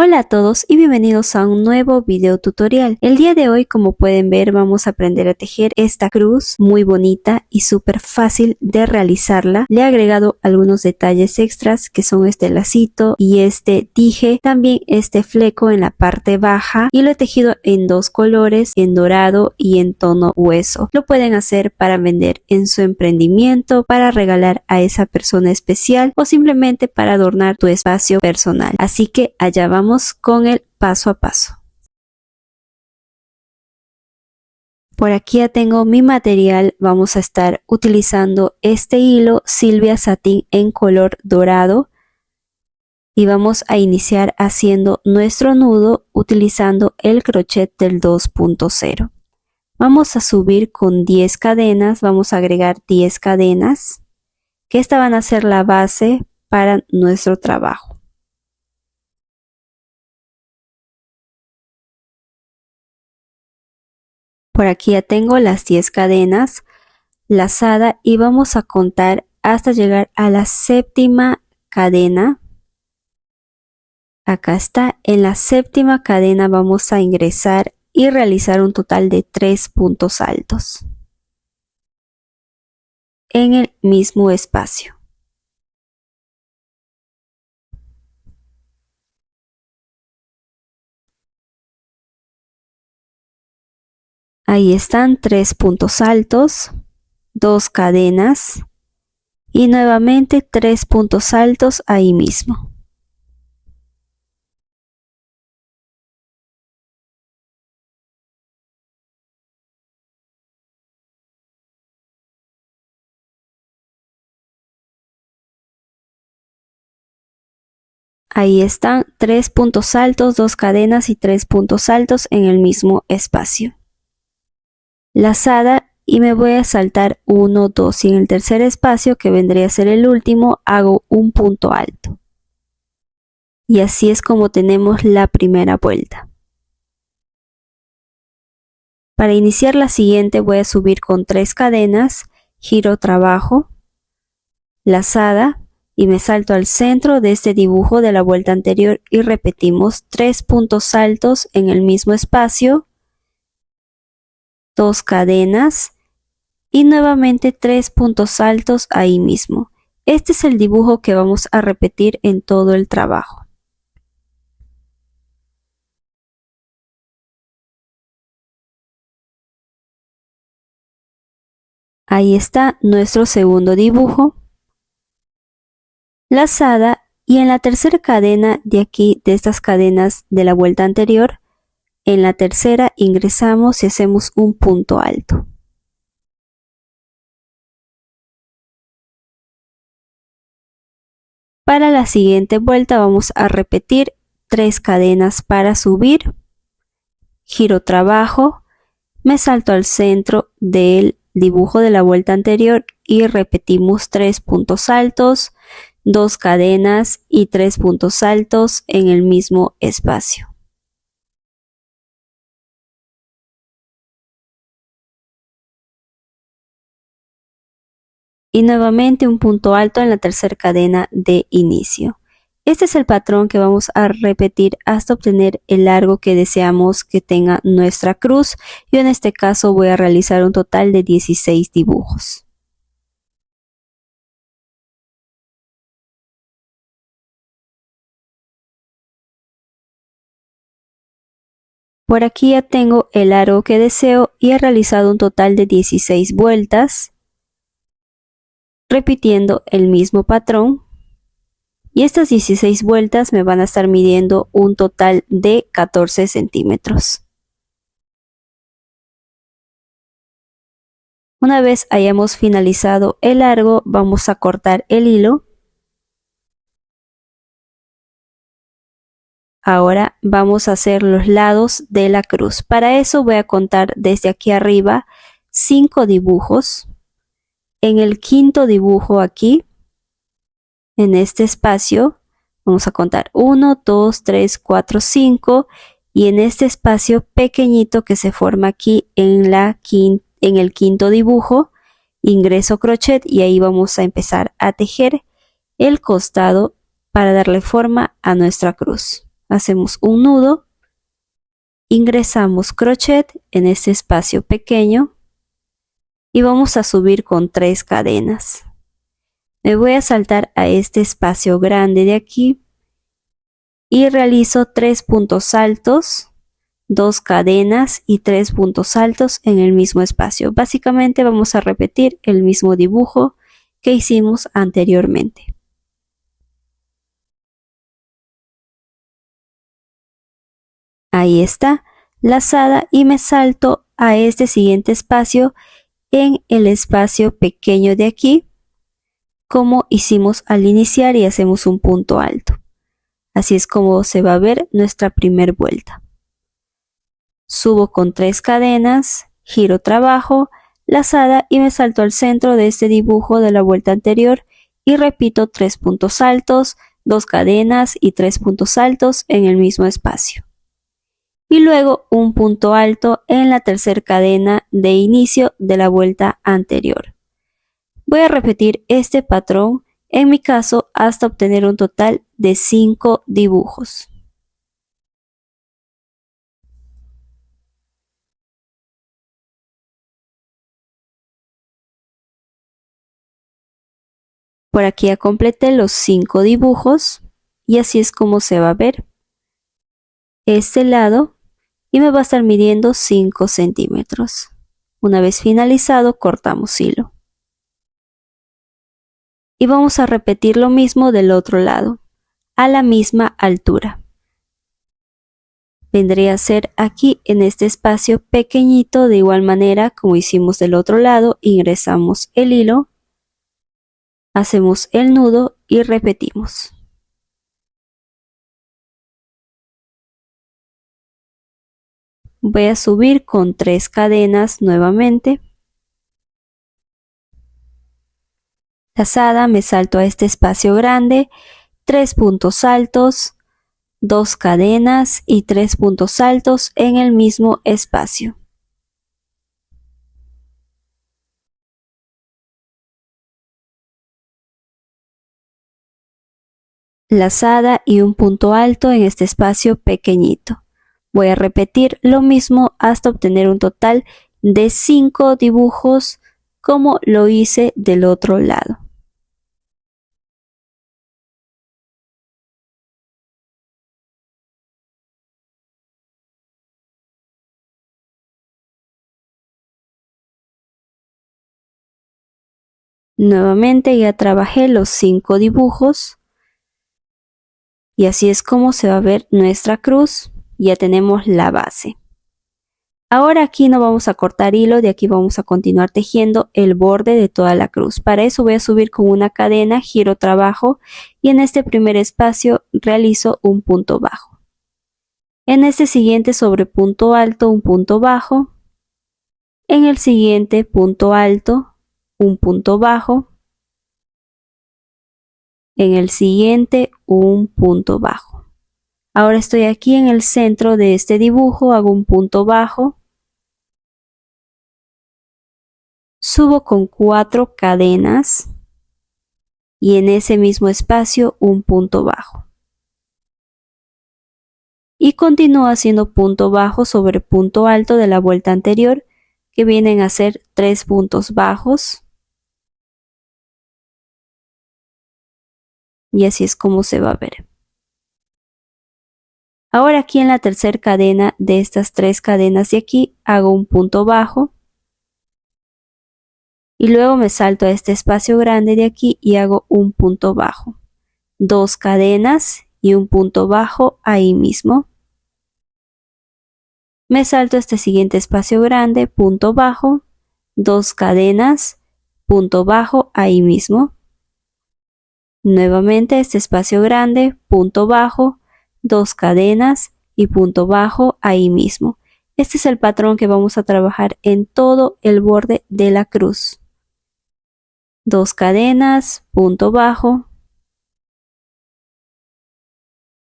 Hola a todos y bienvenidos a un nuevo video tutorial. El día de hoy, como pueden ver, vamos a aprender a tejer esta cruz muy bonita y súper fácil de realizarla. Le he agregado algunos detalles extras que son este lacito y este dije, también este fleco en la parte baja, y lo he tejido en dos colores, en dorado y en tono hueso. Lo pueden hacer para vender en su emprendimiento, para regalar a esa persona especial o simplemente para adornar tu espacio personal. Así que allá vamos con el paso a paso. Por aquí ya tengo mi material. Vamos a estar utilizando este hilo Silvia Satín en color dorado y vamos a iniciar haciendo nuestro nudo utilizando el crochet del 2.0. Vamos a subir con 10 cadenas, vamos a agregar 10 cadenas, que esta van a ser la base para nuestro trabajo. Por aquí ya tengo las 10 cadenas lazada y vamos a contar hasta llegar a la séptima cadena. Acá está, en la séptima cadena vamos a ingresar y realizar un total de 3 puntos altos en el mismo espacio. Ahí están 3 puntos altos, 2 cadenas y nuevamente 3 puntos altos ahí mismo. Ahí están 3 puntos altos, 2 cadenas y 3 puntos altos en el mismo espacio. Lazada, y me voy a saltar 1, 2 y en el tercer espacio, que vendría a ser el último, hago un punto alto. Y así es como tenemos la primera vuelta. Para iniciar la siguiente voy a subir con 3 cadenas, giro trabajo, lazada y me salto al centro de este dibujo de la vuelta anterior y repetimos 3 puntos altos en el mismo espacio, 2 cadenas y nuevamente 3 puntos altos ahí mismo. Este es el dibujo que vamos a repetir en todo el trabajo. Ahí está nuestro segundo dibujo. Lazada, y en la tercera cadena de aquí, de estas cadenas de la vuelta anterior, en la tercera ingresamos y hacemos un punto alto. Para la siguiente vuelta vamos a repetir 3 cadenas para subir, giro trabajo, me salto al centro del dibujo de la vuelta anterior y repetimos 3 puntos altos, 2 cadenas y 3 puntos altos en el mismo espacio. Y nuevamente un punto alto en la tercera cadena de inicio. Este es el patrón que vamos a repetir hasta obtener el largo que deseamos que tenga nuestra cruz. Yo en este caso voy a realizar un total de 16 dibujos. Por aquí ya tengo el largo que deseo y he realizado un total de 16 vueltas, repitiendo el mismo patrón. Y estas 16 vueltas me van a estar midiendo un total de 14 centímetros. Una vez hayamos finalizado el largo, vamos a cortar el hilo. Ahora vamos a hacer los lados de la cruz. Para eso voy a contar desde aquí arriba 5 dibujos. En el quinto dibujo aquí, en este espacio, vamos a contar 1, 2, 3, 4, 5. Y en este espacio pequeñito que se forma aquí en el quinto dibujo, ingreso crochet y ahí vamos a empezar a tejer el costado para darle forma a nuestra cruz. hacemos un nudo, ingresamos crochet en este espacio pequeño y vamos a subir con 3 cadenas. Me voy a saltar a este espacio grande de aquí y realizo 3 puntos altos, 2 cadenas y 3 puntos altos en el mismo espacio. Básicamente vamos a repetir el mismo dibujo que hicimos anteriormente. Ahí está, lazada, y me salto a este siguiente espacio en el espacio pequeño de aquí, como hicimos al iniciar, y hacemos un punto alto. Así es como se va a ver nuestra primera vuelta. Subo con 3 cadenas, giro trabajo, lazada y me salto al centro de este dibujo de la vuelta anterior y repito 3 puntos altos, 2 cadenas y 3 puntos altos en el mismo espacio. Y luego un punto alto en la tercera cadena de inicio de la vuelta anterior. Voy a repetir este patrón, en mi caso, hasta obtener un total de 5 dibujos. Por aquí ya completé los 5 dibujos y así es como se va a ver este lado, y me va a estar midiendo 5 centímetros. Una vez finalizado, cortamos hilo. Y vamos a repetir lo mismo del otro lado, a la misma altura. Vendría a ser aquí en este espacio pequeñito, de igual manera como hicimos del otro lado, ingresamos el hilo, hacemos el nudo y repetimos. Voy a subir con 3 cadenas nuevamente. Lazada, me salto a este espacio grande, 3 puntos altos, 2 cadenas y 3 puntos altos en el mismo espacio. Lazada y un punto alto en este espacio pequeñito. Voy a repetir lo mismo hasta obtener un total de 5 dibujos como lo hice del otro lado. Nuevamente ya trabajé los 5 dibujos y así es como se va a ver nuestra cruz. Ya tenemos la base. Ahora aquí no vamos a cortar hilo, de aquí vamos a continuar tejiendo el borde de toda la cruz. Para eso voy a subir con una cadena, giro trabajo y en este primer espacio realizo un punto bajo. En este siguiente sobre punto alto un punto bajo. En el siguiente punto alto un punto bajo. En el siguiente un punto bajo. Ahora estoy aquí en el centro de este dibujo, hago un punto bajo. Subo con 4 cadenas y en ese mismo espacio un punto bajo. Y continúo haciendo punto bajo sobre punto alto de la vuelta anterior, que vienen a ser 3 puntos bajos. Y así es como se va a ver. Ahora aquí en la tercera cadena de estas 3 cadenas de aquí hago un punto bajo. Y luego me salto a este espacio grande de aquí y hago un punto bajo. 2 cadenas y un punto bajo ahí mismo. Me salto a este siguiente espacio grande, punto bajo, 2 cadenas, punto bajo ahí mismo. Nuevamente este espacio grande, punto bajo, 2 cadenas y punto bajo ahí mismo. Este es el patrón que vamos a trabajar en todo el borde de la cruz. 2 cadenas, punto bajo.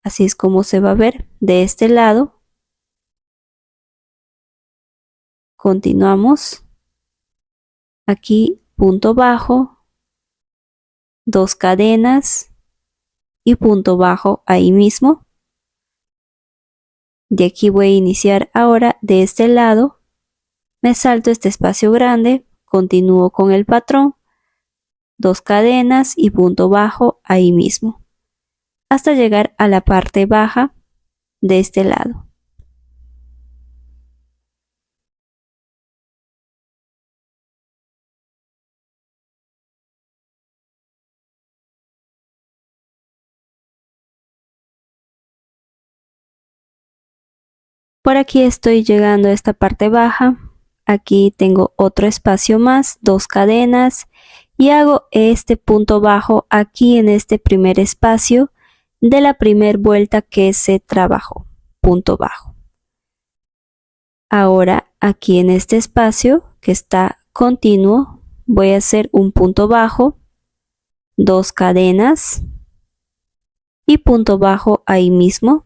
Así es como se va a ver de este lado. Continuamos. Aquí punto bajo, 2 cadenas y punto bajo ahí mismo. De aquí voy a iniciar ahora de este lado, me salto este espacio grande, continúo con el patrón, 2 cadenas y punto bajo ahí mismo, hasta llegar a la parte baja de este lado. Por aquí estoy llegando a esta parte baja, aquí tengo otro espacio más, 2 cadenas y hago este punto bajo aquí en este primer espacio de la primera vuelta que se trabajó, punto bajo. Ahora aquí en este espacio que está continuo voy a hacer un punto bajo, 2 cadenas y punto bajo ahí mismo,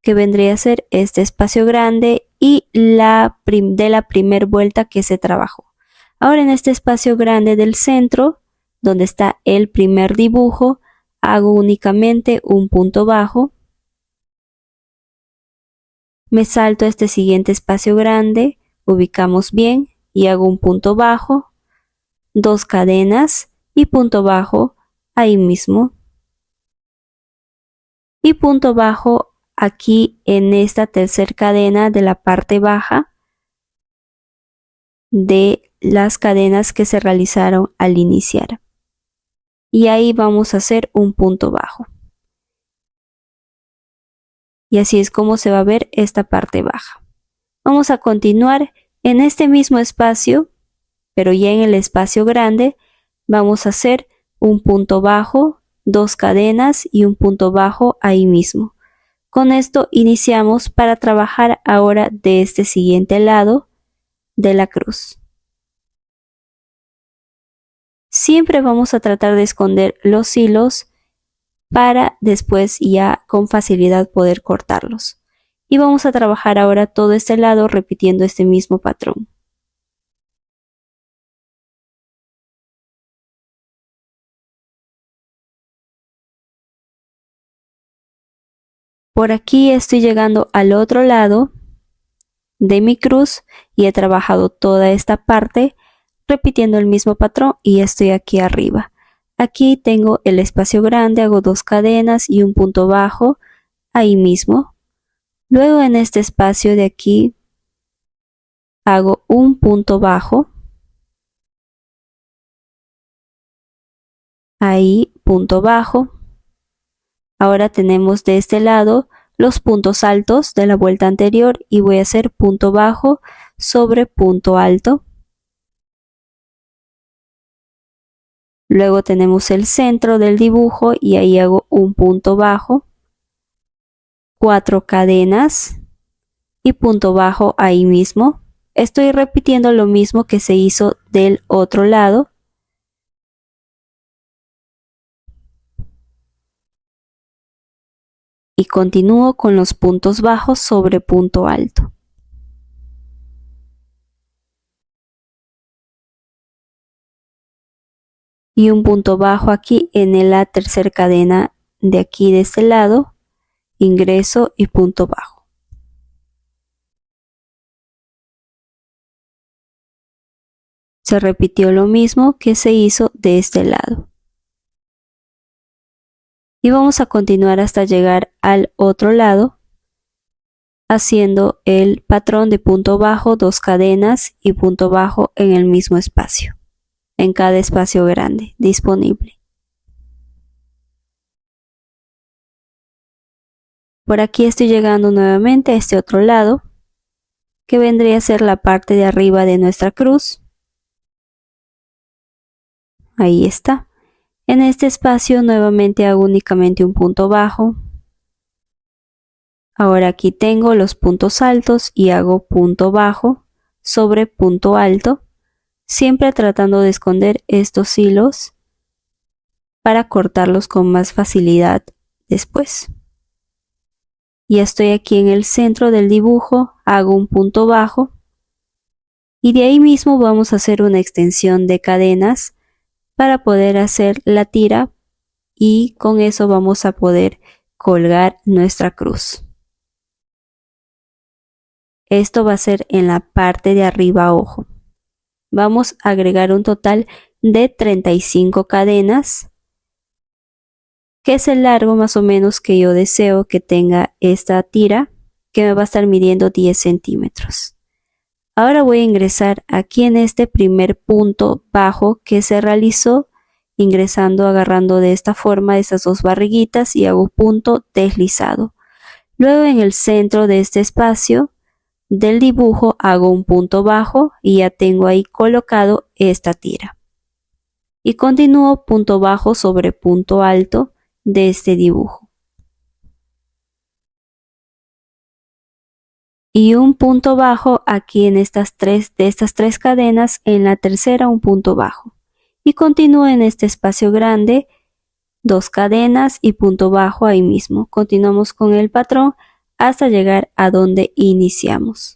que vendría a ser este espacio grande y de la primera vuelta que se trabajó. Ahora en este espacio grande del centro, donde está el primer dibujo, hago únicamente un punto bajo. Me salto a este siguiente espacio grande, ubicamos bien y hago un punto bajo, 2 cadenas y punto bajo ahí mismo. Y punto bajo aquí en esta tercera cadena de la parte baja de las cadenas que se realizaron al iniciar. Y ahí vamos a hacer un punto bajo. Y así es como se va a ver esta parte baja. Vamos a continuar en este mismo espacio, pero ya en el espacio grande vamos a hacer un punto bajo, 2 cadenas y un punto bajo ahí mismo. Con esto iniciamos para trabajar ahora de este siguiente lado de la cruz. Siempre vamos a tratar de esconder los hilos para después ya con facilidad poder cortarlos. Y vamos a trabajar ahora todo este lado repitiendo este mismo patrón. Por aquí estoy llegando al otro lado de mi cruz y he trabajado toda esta parte repitiendo el mismo patrón y estoy aquí arriba. Aquí tengo el espacio grande, hago 2 cadenas y un punto bajo ahí mismo. Luego en este espacio de aquí hago un punto bajo. Ahí, punto bajo. Ahora tenemos de este lado los puntos altos de la vuelta anterior y voy a hacer punto bajo sobre punto alto. Luego tenemos el centro del dibujo y ahí hago un punto bajo, 4 cadenas y punto bajo ahí mismo. Estoy repitiendo lo mismo que se hizo del otro lado. Y continúo con los puntos bajos sobre punto alto. Y un punto bajo aquí en la tercera cadena de aquí de este lado, ingreso y punto bajo. Se repitió lo mismo que se hizo de este lado. Y vamos a continuar hasta llegar al otro lado, haciendo el patrón de punto bajo, 2 cadenas y punto bajo en el mismo espacio, en cada espacio grande disponible. Por aquí estoy llegando nuevamente a este otro lado, que vendría a ser la parte de arriba de nuestra cruz. Ahí está. En este espacio nuevamente hago únicamente un punto bajo. Ahora aquí tengo los puntos altos y hago punto bajo sobre punto alto, siempre tratando de esconder estos hilos para cortarlos con más facilidad después. Y estoy aquí en el centro del dibujo, hago un punto bajo y de ahí mismo vamos a hacer una extensión de cadenas para poder hacer la tira y con eso vamos a poder colgar nuestra cruz. Esto va a ser en la parte de arriba, ojo. Vamos a agregar un total de 35 cadenas, que es el largo más o menos que yo deseo que tenga esta tira, que me va a estar midiendo 10 centímetros. Ahora voy a ingresar aquí en este primer punto bajo que se realizó, ingresando, agarrando de esta forma esas dos barriguitas y hago punto deslizado. Luego en el centro de este espacio del dibujo hago un punto bajo y ya tengo ahí colocado esta tira. Y continúo punto bajo sobre punto alto de este dibujo. Y un punto bajo aquí en estas tres cadenas, en la tercera un punto bajo. Y continúo en este espacio grande, 2 cadenas y punto bajo ahí mismo. Continuamos con el patrón hasta llegar a donde iniciamos.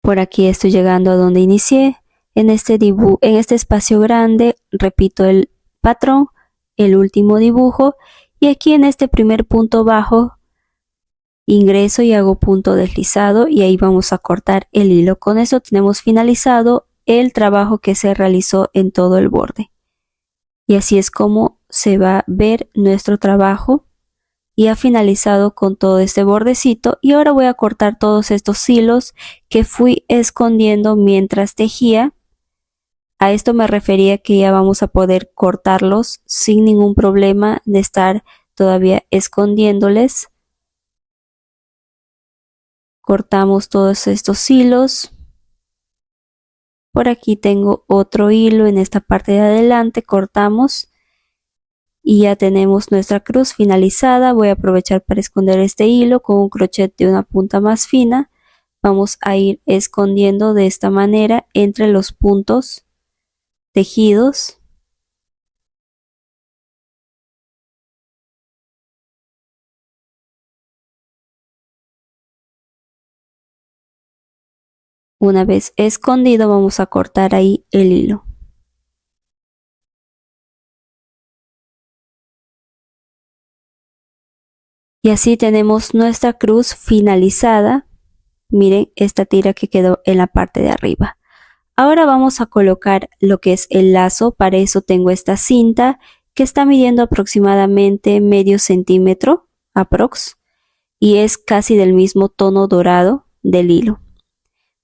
Por aquí estoy llegando a donde inicié. En este espacio grande repito el patrón, el último dibujo, y aquí en este primer punto bajo ingreso y hago punto deslizado y ahí vamos a cortar el hilo. Con eso tenemos finalizado el trabajo que se realizó en todo el borde. Y así es como se va a ver nuestro trabajo. Y ha finalizado con todo este bordecito, y ahora voy a cortar todos estos hilos que fui escondiendo mientras tejía. A esto me refería que ya vamos a poder cortarlos sin ningún problema de estar todavía escondiéndoles. Cortamos todos estos hilos. Por aquí tengo otro hilo en esta parte de adelante, cortamos. Y ya tenemos nuestra cruz finalizada. Voy a aprovechar para esconder este hilo con un crochet de una punta más fina. Vamos a ir escondiendo de esta manera entre los puntos tejidos. Una vez escondido vamos a cortar ahí el hilo. Y así tenemos nuestra cruz finalizada. Miren esta tira que quedó en la parte de arriba. Ahora vamos a colocar lo que es el lazo. Para eso tengo esta cinta que está midiendo aproximadamente medio centímetro aprox, y es casi del mismo tono dorado del hilo.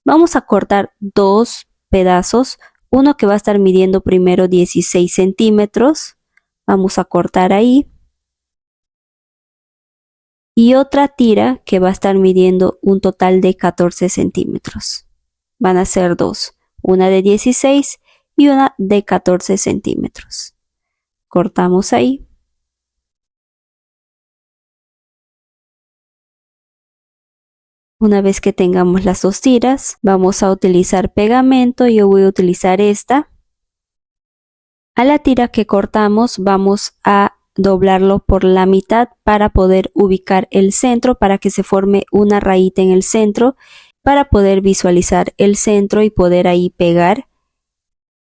Vamos a cortar dos pedazos, uno que va a estar midiendo primero 16 centímetros. Vamos a cortar ahí. Y otra tira que va a estar midiendo un total de 14 centímetros. Van a ser dos, una de 16 y una de 14 centímetros. Cortamos ahí. Una vez que tengamos las dos tiras, vamos a utilizar pegamento. Yo voy a utilizar esta. A la tira que cortamos vamos a doblarlo por la mitad para poder ubicar el centro, para que se forme una rayita en el centro, para poder visualizar el centro y poder ahí pegar.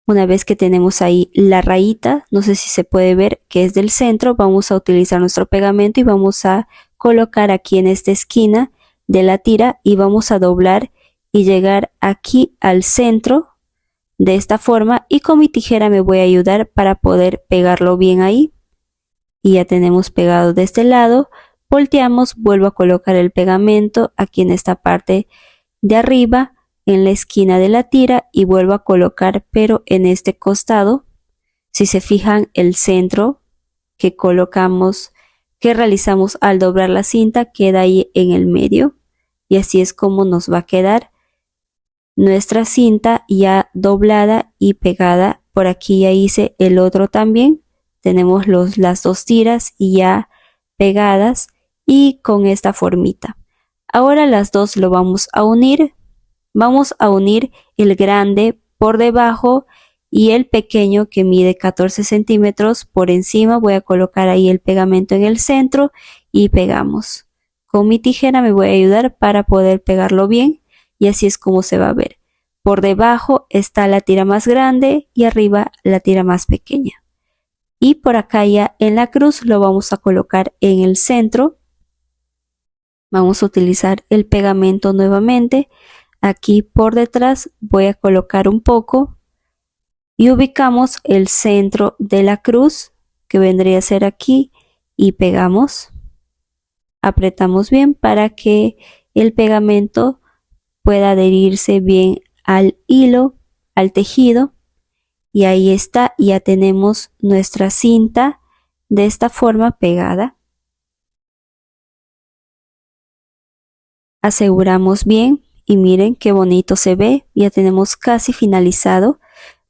Una vez que tenemos ahí la rayita, no sé si se puede ver que es del centro, vamos a utilizar nuestro pegamento y vamos a colocar aquí en esta esquina de la tira y vamos a doblar y llegar aquí al centro de esta forma, y con mi tijera me voy a ayudar para poder pegarlo bien ahí. Y ya tenemos pegado de este lado. Volteamos, vuelvo a colocar el pegamento aquí en esta parte de arriba en la esquina de la tira y vuelvo a colocar, pero en este costado. Si se fijan, el centro que colocamos, que realizamos al doblar la cinta, queda ahí en el medio, y así es como nos va a quedar nuestra cinta ya doblada y pegada. Por aquí ya hice el otro también. Tenemos las dos tiras y ya pegadas y con esta formita. Ahora las dos lo vamos a unir. Vamos a unir el grande por debajo y el pequeño que mide 14 centímetros por encima. Voy a colocar ahí el pegamento en el centro y pegamos. Con mi tijera me voy a ayudar para poder pegarlo bien, y así es como se va a ver. Por debajo está la tira más grande y arriba la tira más pequeña. Y por acá ya en la cruz lo vamos a colocar en el centro. Vamos a utilizar el pegamento nuevamente. Aquí por detrás voy a colocar un poco y ubicamos el centro de la cruz, que vendría a ser aquí, y pegamos. Apretamos bien para que el pegamento pueda adherirse bien al hilo, al tejido. Y ahí está, ya tenemos nuestra cinta de esta forma pegada. Aseguramos bien y miren qué bonito se ve, ya tenemos casi finalizado.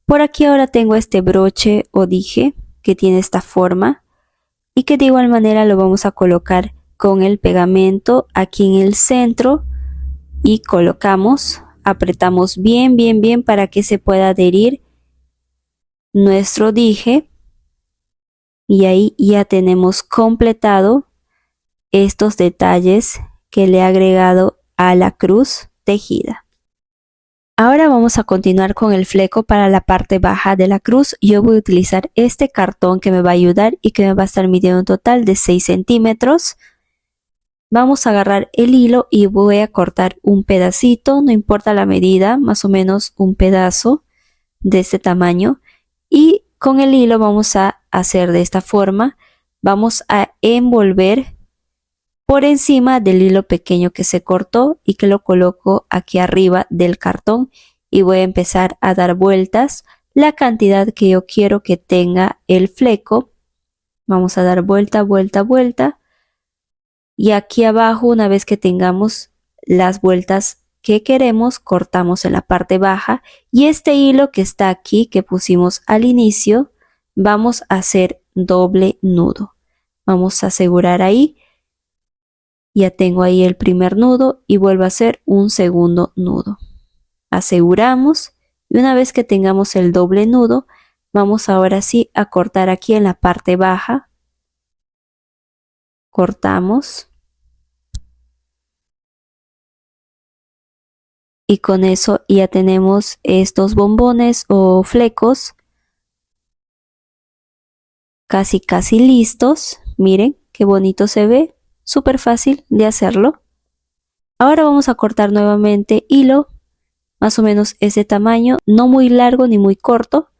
Por aquí ahora tengo este broche o dije que tiene esta forma y que de igual manera lo vamos a colocar con el pegamento aquí en el centro y colocamos, apretamos bien para que se pueda adherir nuestro dije y ahí ya tenemos completado estos detalles que le he agregado a la cruz tejida. Ahora vamos a continuar con el fleco para la parte baja de la cruz. Yo voy a utilizar este cartón que me va a ayudar y que me va a estar midiendo un total de 6 centímetros. Vamos a agarrar el hilo y voy a cortar un pedacito, no importa la medida, más o menos un pedazo de este tamaño. Y con el hilo vamos a hacer de esta forma, vamos a envolver por encima del hilo pequeño que se cortó y que lo coloco aquí arriba del cartón y voy a empezar a dar vueltas la cantidad que yo quiero que tenga el fleco. Vamos a dar vuelta y aquí abajo, una vez que tengamos las vueltas que queremos, cortamos en la parte baja y este hilo que está aquí que pusimos al inicio vamos a hacer doble nudo. Vamos a asegurar ahí. Ya tengo ahí el primer nudo y vuelvo a hacer un segundo nudo. Aseguramos y una vez que tengamos el doble nudo, vamos ahora sí a cortar aquí en la parte baja. Cortamos. Y con eso ya tenemos estos bombones o flecos casi listos. Miren qué bonito se ve. Súper fácil de hacerlo. Ahora vamos a cortar nuevamente hilo, más o menos ese tamaño, no muy largo ni muy corto,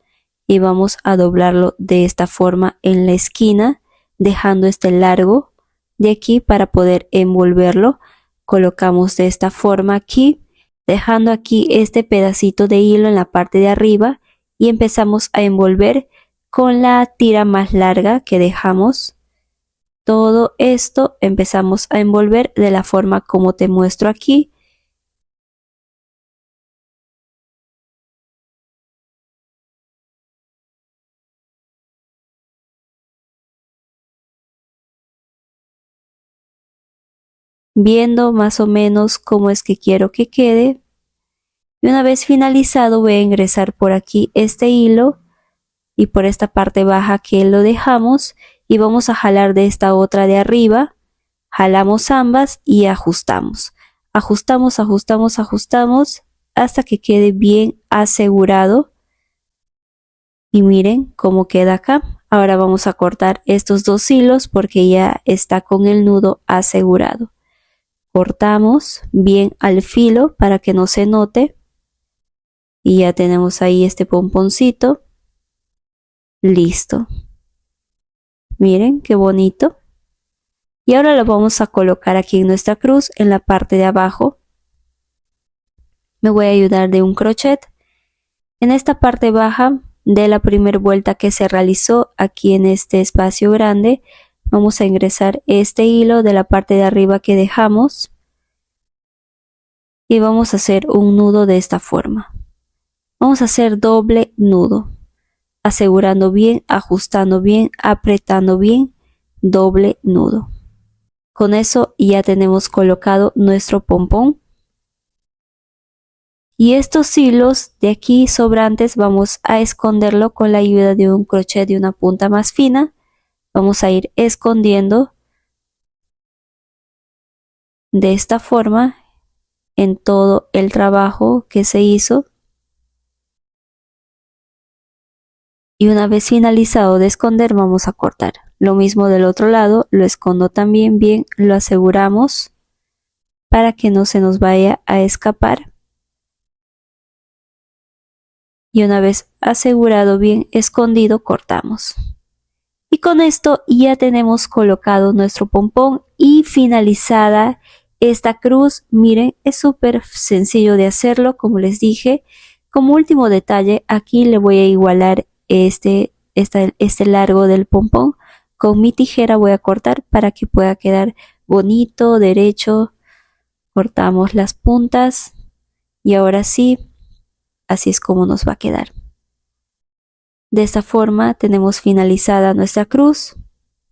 y vamos a doblarlo de esta forma en la esquina, dejando este largo de aquí para poder envolverlo. Colocamos de esta forma aquí, dejando aquí este pedacito de hilo en la parte de arriba y empezamos a envolver con la tira más larga que dejamos. Todo esto empezamos a envolver de la forma como te muestro aquí. Viendo más o menos cómo es que quiero que quede. Y una vez finalizado voy a ingresar por aquí este hilo y por esta parte baja que lo dejamos y vamos a jalar de esta otra de arriba. Jalamos ambas y ajustamos. Ajustamos hasta que quede bien asegurado. Y miren cómo queda acá. Ahora vamos a cortar estos dos hilos porque ya está con el nudo asegurado. Cortamos bien al filo para que no se note. Y ya tenemos ahí este pomponcito. Listo. Miren qué bonito. Y ahora lo vamos a colocar aquí en nuestra cruz en la parte de abajo. Me voy a ayudar de un crochet. En esta parte baja de la primera vuelta que se realizó aquí en este espacio grande, vamos a ingresar este hilo de la parte de arriba que dejamos. Y vamos a hacer un nudo de esta forma. Vamos a hacer doble nudo. Asegurando bien, ajustando bien, apretando bien, doble nudo. Con eso ya tenemos colocado nuestro pompón. Y estos hilos de aquí sobrantes vamos a esconderlo con la ayuda de un crochet de una punta más fina. Vamos a ir escondiendo de esta forma en todo el trabajo que se hizo. Y una vez finalizado de esconder, vamos a cortar. Lo mismo del otro lado, lo escondo también bien, lo aseguramos para que no se nos vaya a escapar. Y una vez asegurado bien escondido, cortamos. Y con esto ya tenemos colocado nuestro pompón y finalizada esta cruz. Miren, es súper sencillo de hacerlo, como les dije. Como último detalle, aquí le voy a igualar este largo del pompón. Con mi tijera voy a cortar para que pueda quedar bonito, derecho. Cortamos las puntas y ahora sí, así es como nos va a quedar. De esta forma tenemos finalizada nuestra cruz.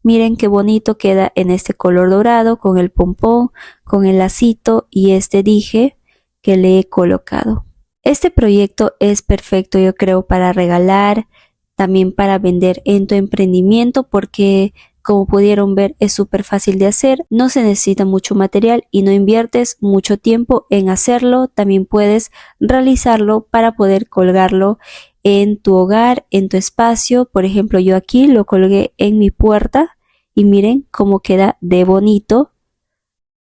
Miren qué bonito queda en este color dorado con el pompón, con el lacito y este dije que le he colocado. Este proyecto es perfecto, yo creo, para regalar, también para vender en tu emprendimiento, porque como pudieron ver es súper fácil de hacer, no se necesita mucho material y no inviertes mucho tiempo en hacerlo. También puedes realizarlo para poder colgarlo en tu hogar, en tu espacio. Por ejemplo, yo aquí lo colgué en mi puerta y miren cómo queda de bonito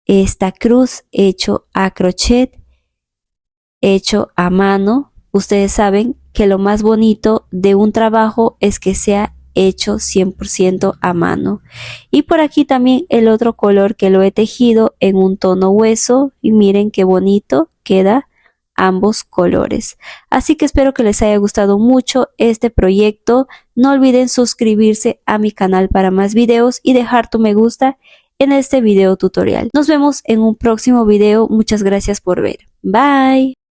esta cruz hecho a crochet, hecho a mano. Ustedes saben que lo más bonito de un trabajo es que sea hecho 100% a mano. Y por aquí también el otro color que lo he tejido en un tono hueso y miren qué bonito queda ambos colores. Así que espero que les haya gustado mucho este proyecto. No olviden suscribirse a mi canal para más videos y dejar tu me gusta en este video tutorial. Nos vemos en un próximo video. Muchas gracias por ver. Bye.